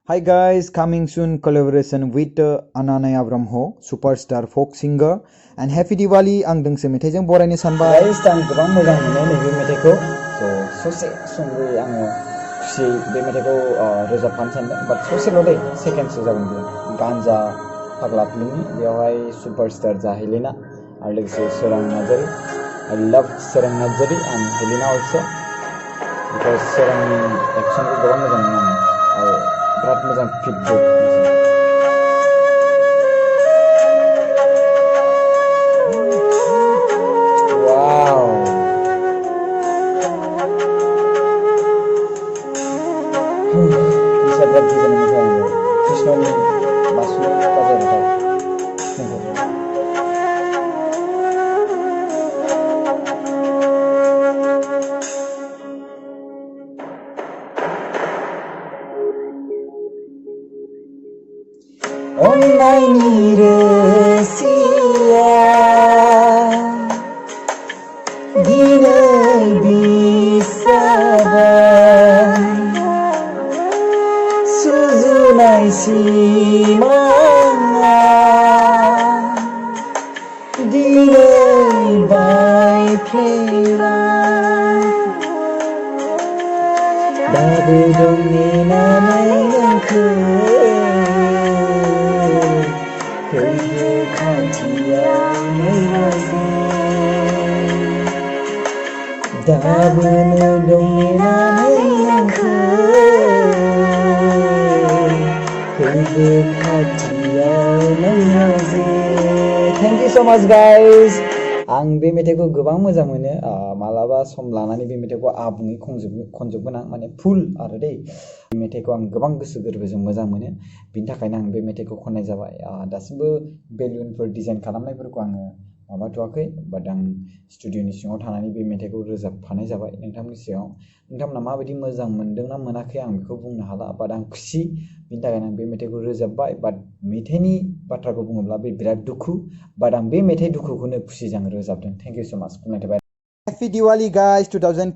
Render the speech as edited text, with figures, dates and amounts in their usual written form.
Hi guys, coming soon collaboration with Ananaya Brahmo, superstar folk singer, and happy Diwali ang दोंसे मेथाइजों बरायनो सानबाय। Guys आं गोबां मोजां मोनो नैबे मेथाइखौ ससे सुंद'यै आङो खुसियै बे मेथाइखौ रोजाबफानो सानदों बाट ससेल' दै सेकेन्डसो जागोन बेयो गान्जा फाग्ला फिल्मनि बेयावहाय सुपारस्टार जा हेलेना आरो लोगोसे सोरां नार्जारी I love सोरां Narzary and Helena also because सोरांनि एक्सनखौ गोबां मोजां मोनो आं आरो बिराद मोजां फिटबो bisa berat juga nih misalnya Krishna nih masuk pasar atau online resiya dinai bisa Suzunai simanga Dinai by playlight Dabu dongni nanai nangku Kaya kantia naiwazi Dabu dongni nanai nangku Thank you so much guys. आं बे मेथाइखौ गोबां मोजां मोनो मालाबा सम लानानै बे मेथाइखौ आबुङै खनजोबगोन आं माने फुल आरो दै बे मेथाइखौ आं गोबां गोसो गोरबोजों मोजां मोनो बिनि थाखायनो आं बे मेथाइखौ खननाय जाबाय दासिमबो बेलुनफोर डिजाइन खालामनायफोरखौ आङो माबाथ'वाखै बाट आं स्टुडिअनि सिङाव थानानै बे मेथाइखौ रोजाबफानाय जाबाय नोंथांमोननि सिगाङाव नोंथांमोना माबायदि मोजां मोनदोंना मोनाखै आं बेखौ बुंनो हाला बाट आं खुसि बिनि थाखायनो आं बे मेथाइखौ रोजाबबाय बाट मेथाइनि बाथ्राखौ बुङोब्ला बे बिराद दुखु बाट आं बे मेथाइ दुखुखौनो खुसिजों रोजाबदों थेंक इउ सो माच बुंनाय थाबाय Happy Diwali guys 2000